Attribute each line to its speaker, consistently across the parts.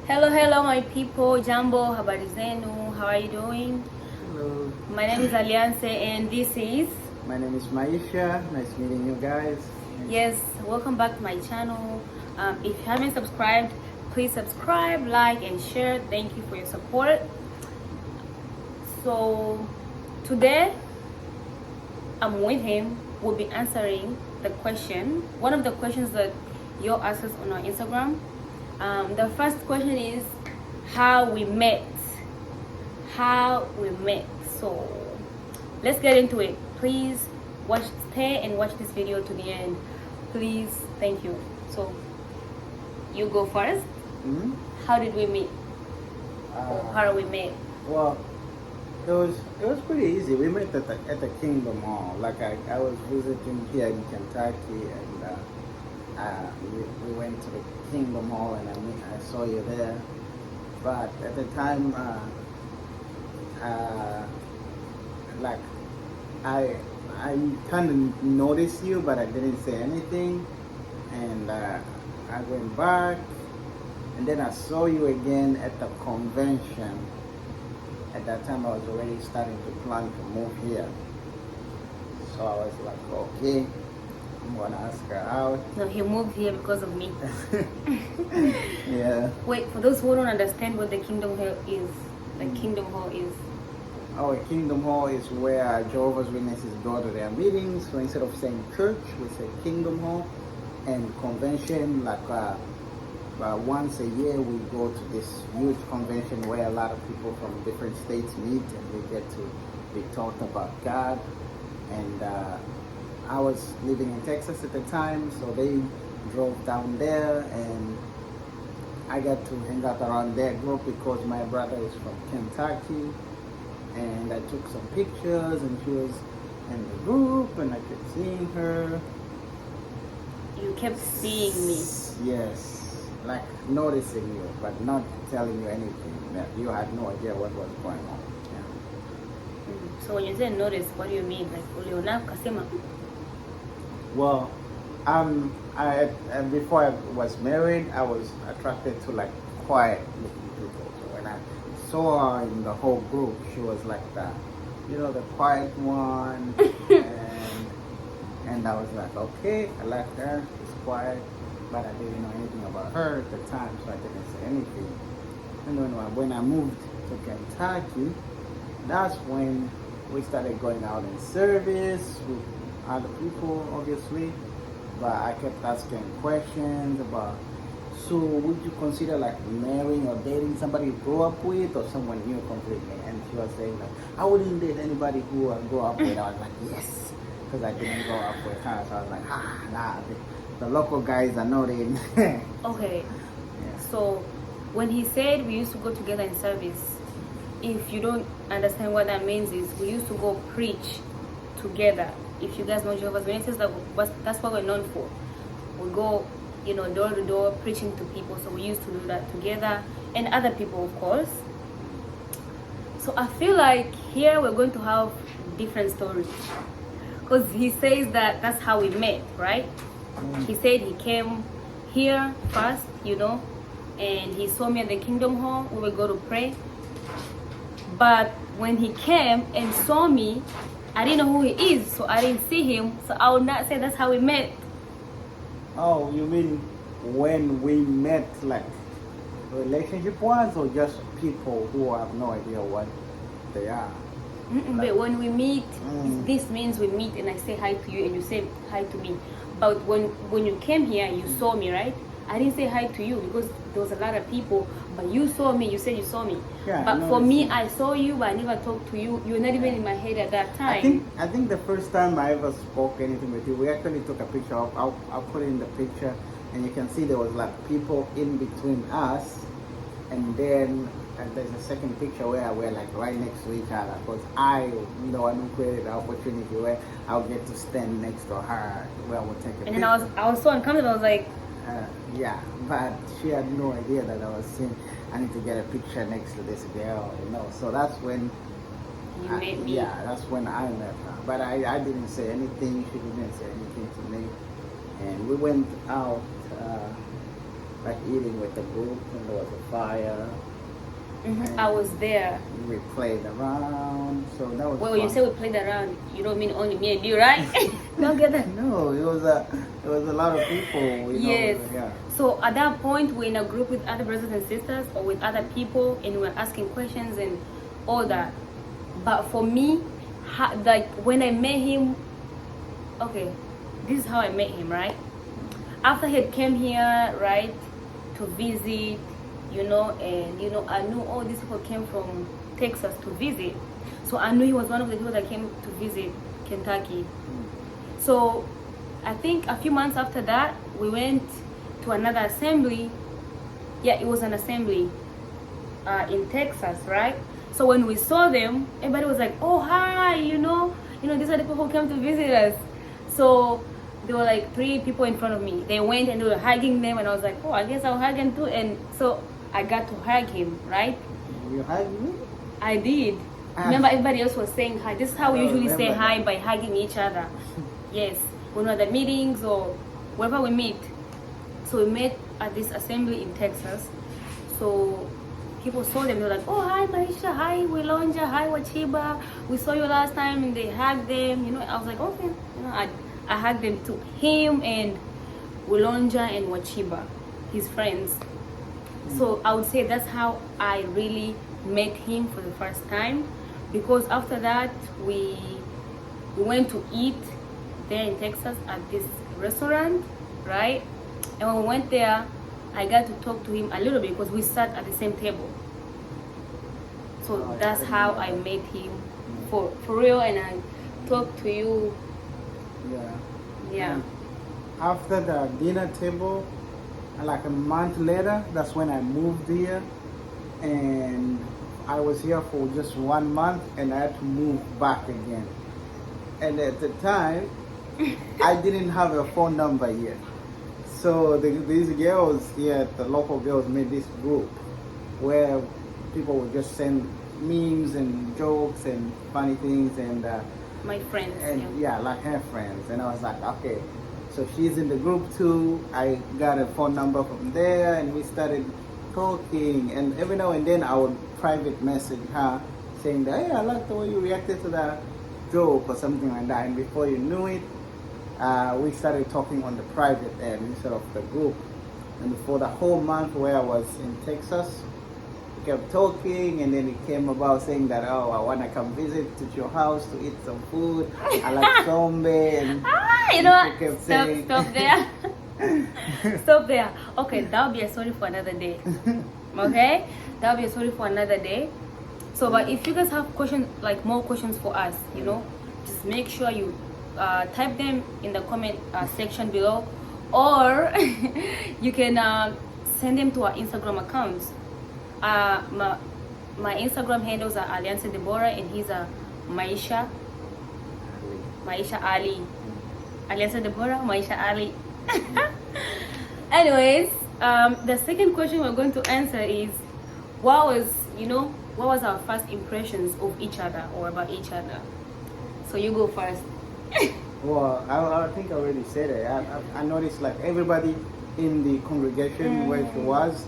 Speaker 1: Hello, my people. Jambo, habari zenu. How are you doing?
Speaker 2: Hello.
Speaker 1: My name is Alianse, and this is...
Speaker 2: My name is Maisha. Nice meeting you guys.
Speaker 1: Yes, welcome back to my channel. If you haven't subscribed, please subscribe, like, and share. Thank you for your support. So, today, I'm with him. We'll be answering the question. One of the questions that you asked us on our Instagram. The first question is how we met. So let's get into it. Please stay and watch this video to the end. Please, thank you. So you go first.
Speaker 2: Mm-hmm.
Speaker 1: How did we meet? Or how we met?
Speaker 2: Well, it was pretty easy. We met at the Kingdom Hall. Like I was visiting here in Kentucky, and we went to the Kingdom Hall, and I saw you there. But at the time, like I kind of noticed you, but I didn't say anything. And I went back, and then I saw you again at the convention. At that time, I was already starting to plan to move here. So I was like, okay, I'm gonna ask her out.
Speaker 1: No, he moved here because of me.
Speaker 2: Yeah.
Speaker 1: Wait, for those who don't understand what the Kingdom Hall is, the Kingdom Hall is...
Speaker 2: Our Kingdom Hall is where Jehovah's Witnesses go to their meetings. So instead of saying church, we say Kingdom Hall. And convention, like once a year, we go to this huge convention where a lot of people from different states meet, and we get to be taught about God. And I was living in Texas at the time, so they drove down there, and I got to hang out around their group because my brother is from Kentucky. And I took some pictures, and she was in the group, and I kept seeing her.
Speaker 1: You kept seeing me.
Speaker 2: Yes, like noticing you, but not telling you anything. That you had no idea what was going on. Yeah.
Speaker 1: So when you say notice, what do you mean? Like, uliona kasema?
Speaker 2: Well, before I was married, I was attracted to like quiet looking people. So when I saw her in the whole group, she was like the quiet one. And I was like, okay, I like her, she's quiet, but I didn't know anything about her at the time, so I didn't say anything. And then when I moved to Kentucky, that's when we started going out in service with other people, obviously. But I kept asking questions about, so would you consider like marrying or dating somebody you grew up with or someone new completely? And she was saying like, I wouldn't date anybody who I grew up with. I was like, yes, because I didn't grow up with her. So I was like, nah, the local guys are not in.
Speaker 1: Okay.
Speaker 2: Yeah.
Speaker 1: So when he said we used to go together in service, if you don't understand what that means, is we used to go preach together. If you guys know Jehovah's Witnesses, that's what we're known for. We go, door to door preaching to people. So we used to do that together, and other people, of course. So I feel like here we're going to have different stories, because he says that that's how we met, right? He said he came here first, and he saw me at the Kingdom Hall. We would go to pray. But when he came and saw me, I didn't know who he is, so I didn't see him. So I would not say that's how we met.
Speaker 2: Oh, you mean when we met, like relationship-wise, or just people who have no idea what they are?
Speaker 1: But when we meet, this means we meet and I say hi to you and you say hi to me. But when you came here, you saw me, right? I didn't say hi to you because there was a lot of people. But you saw me, you said you saw me.
Speaker 2: Yeah,
Speaker 1: but for me, I saw you, but I never talked to you. You were not even in my head at that time.
Speaker 2: I think the first time I ever spoke anything with you, we actually took a picture. I'll put it in the picture, and you can see there was like people in between us, and then there's a second picture where we're like right next to each other, because I the one who created the opportunity where I'll get to stand next to her where we'll take a picture.
Speaker 1: And then I was so uncomfortable. I was like,
Speaker 2: yeah, but she had no idea that I was saying I need to get a picture next to this girl, So that's when
Speaker 1: you met me.
Speaker 2: Yeah, that's when I met her. But I didn't say anything. She didn't say anything to me. And we went out like eating with the group, and there was a fire. And
Speaker 1: I was there.
Speaker 2: we played around, so that was
Speaker 1: Well,
Speaker 2: fun.
Speaker 1: when you say we played around, you don't mean only me and you, right? Don't get that.
Speaker 2: No, it was a lot of people.
Speaker 1: Yes.
Speaker 2: Yeah.
Speaker 1: So at that point, we're in a group with other brothers and sisters or with other people, and we're asking questions and all that. But for me, like when I met him, okay, this is how I met him, right? After he came here, right, to visit, and I knew all these people came from Texas to visit. So I knew he was one of the people that came to visit Kentucky. So I think a few months after that, we went to another assembly. Yeah, it was an assembly in Texas, right? So when we saw them, everybody was like, "Oh, hi, these are the people who came to visit us." So there were like 3 people in front of me. They went and they were hugging them, and I was like, "Oh, I guess I'll hug him too." And so I got to hug him, right?
Speaker 2: You hugged me?
Speaker 1: I did. Remember, everybody else was saying hi. This is how we usually say hi, by hugging each other. Yes, when we're at the meetings or wherever we meet. So we met at this assembly in Texas. So people saw them. They were like, "Oh, hi, Maisha. Hi, Wilonja. Hi, Wachiba. We saw you last time," and they hugged them. I was like, okay. I hugged them too. Him and Wilonja and Wachiba, his friends. So I would say that's how I really met him for the first time, because after that we went to eat there in Texas at this restaurant, right? And when we went there, I got to talk to him a little bit because we sat at the same table. So that's how I met him for real, and I talked to you. Yeah.
Speaker 2: After the dinner table, like a month later, that's when I moved here, and I was here for just 1 month, and I had to move back again. And at the time, I didn't have a phone number yet. So these girls here, the local girls, made this group where people would just send memes and jokes and funny things, and
Speaker 1: my friends.
Speaker 2: and like her friends. And I was like, okay, so she's in the group too. I got a phone number from there, and we started talking. And every now and then I would private message her saying that, "Hey, I like the way you reacted to that joke," or something like that. And before you knew it, we started talking on the private end instead of the group. And for the whole month where I was in Texas, we kept talking, and then it came about saying that, "Oh, I want to come visit to your house to eat some food. I like sombe." And
Speaker 1: you know what?
Speaker 2: kept saying,
Speaker 1: Stop there. Stop there. Okay, that'll be a story for another day. Okay? That'll be a story for another day. So, but if you guys have questions, like more questions for us, just make sure you type them in the comment section below, or you can send them to our Instagram accounts. My Instagram handles are Alliance Deborah, and he's Maisha Ali. Alliance Deborah, Maisha Ali. Anyways, the second question we're going to answer is, what was our first impressions of each other or about each other? So you go first.
Speaker 2: Well, I think I already said it. I noticed like everybody in the congregation where she was,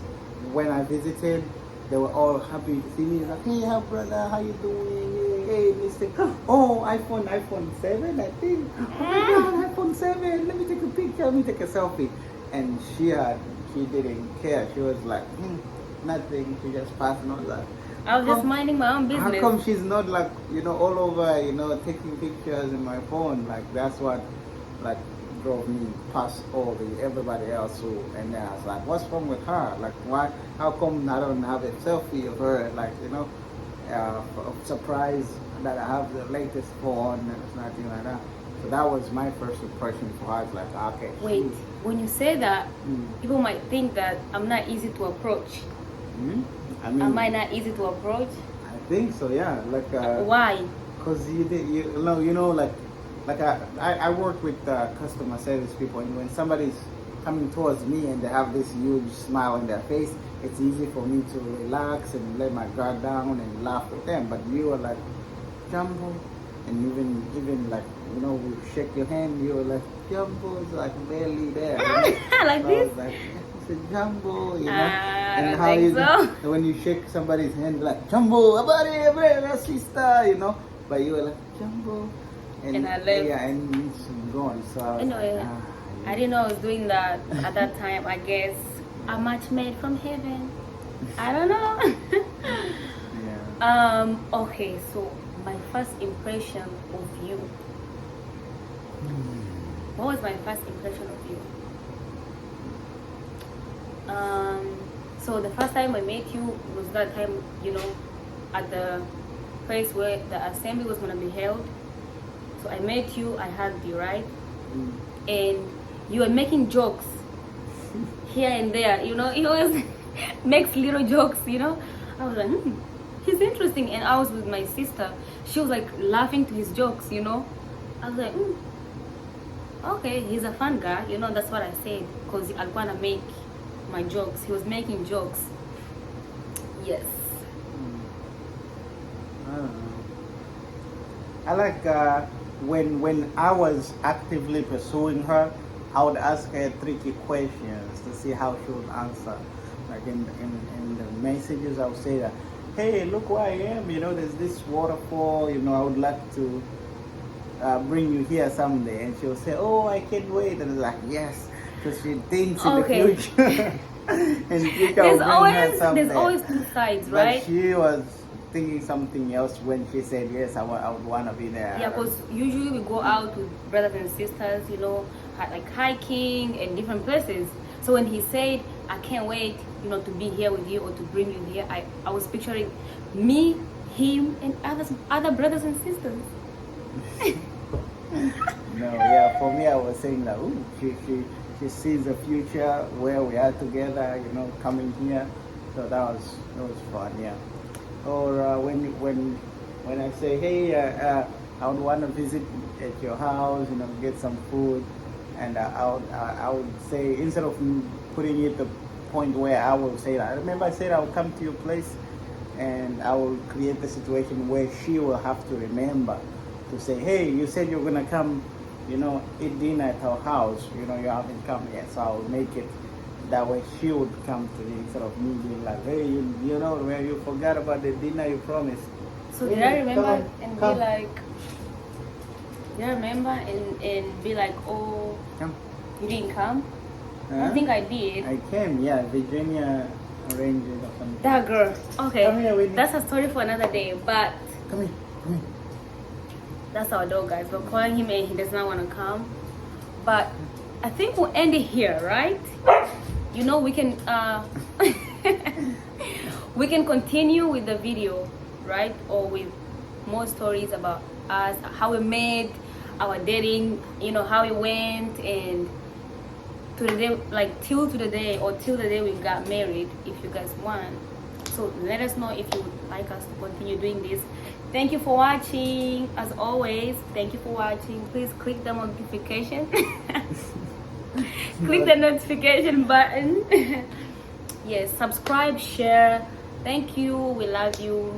Speaker 2: when I visited, they were all happy to see me. Like, "Hey, how brother, how you doing? Hey, Mr. Oh, iPhone 7, I think. Oh my God, iPhone 7. Let me take a picture. Let me take a selfie." And she didn't care. She was like, nothing. She just passed on that.
Speaker 1: I was just minding my own business.
Speaker 2: How come she's not like, all over, taking pictures in my phone? Like, that's what, like, drove me past everybody else and then I was like, what's wrong with her? Like, why, how come I don't have a selfie of her? Like, surprise that I have the latest phone and nothing like that. So that was my first impression for her. It's like, okay.
Speaker 1: Wait, when you say that, people might think that I'm not easy to approach.
Speaker 2: I mean,
Speaker 1: am I not easy to approach?
Speaker 2: I think so, yeah. Like,
Speaker 1: why?
Speaker 2: Because like I work with customer service people, and when somebody's coming towards me and they have this huge smile on their face, it's easy for me to relax and let my guard down and laugh with them. But you are like, Jumbo, and even like, we shake your hand, you were like, Jumbo's like barely there.
Speaker 1: Like
Speaker 2: so
Speaker 1: this?
Speaker 2: I was like, Mr. Jumbo, you know,
Speaker 1: I
Speaker 2: and
Speaker 1: don't
Speaker 2: how
Speaker 1: think
Speaker 2: you
Speaker 1: so.
Speaker 2: when you shake somebody's hand like Jumbo, abari, sister, you know, but you were like Jumbo,
Speaker 1: And I left.
Speaker 2: yeah, and it's gone. So I was
Speaker 1: Anyway,
Speaker 2: like,
Speaker 1: I didn't know I was doing that at that time. I guess a match made from heaven. I don't know.
Speaker 2: yeah.
Speaker 1: Okay, so my first impression of you. What was my first impression of you? So the first time I met you was that time, you know, at the place where the assembly was gonna be held. So I met you, I hugged you, right? And you were making jokes here and there, you know, he always makes little jokes, you know. I was like, he's interesting. And I was with my sister, she was like laughing to his jokes, you know. I was like, okay, he's a fun guy, you know. That's what I said, because I want to make my jokes. He was making jokes. Yes.
Speaker 2: I don't know. I like when I was actively pursuing her, I would ask her tricky questions to see how she would answer. Like in the messages, I would say that, hey, look where I am, you know, there's this waterfall, you know, I would like to bring you here someday. And she'll say, oh, I can't wait. And it's like, yes, because she thinks in the future. In the future, I'll bring her someday.
Speaker 1: There's always two sides, right?
Speaker 2: But she was thinking something else when she said, yes, I would want to be there.
Speaker 1: Yeah, because usually we go out with brothers and sisters, you know, like hiking and different places. So when he said, I can't wait, you know, to be here with you or to bring you here, I was picturing me, him, and other brothers and sisters.
Speaker 2: No, yeah, for me, I was saying that, ooh, she sees the future where we are together, you know, coming here. So that was fun, yeah. Or when I say, hey, I would want to visit at your house, you know, get some food, and I would say, instead of putting it the point where I will say that, I remember I said I will come to your place, and I will create the situation where she will have to remember to say, hey, you said you're gonna come, you know, eat dinner at our house, you know, you haven't come yet. So I will make it that way she would come to me instead of me being like, hey, you know, where you forgot about the dinner you promised.
Speaker 1: So did I remember and be like, and be like, oh,
Speaker 2: come.
Speaker 1: You didn't come? I think I did.
Speaker 2: I came, yeah. Virginia arranged it or something.
Speaker 1: That girl. Okay.
Speaker 2: Come here, Whitney.
Speaker 1: That's a story for another day. But
Speaker 2: Come here.
Speaker 1: that's our dog, guys. We're calling him and he does not want to come. But I think we'll end it here, right? You know, we can we can continue with the video, right? Or with more stories about us, how we met, our dating, you know, how it went, and to the day, like till the day we got married, if you guys want. So let us know if you would like us to continue doing this. Thank you for watching. As always, thank you for watching. Please click the notification. Click the notification button. Yes, subscribe, share. Thank you. We love you.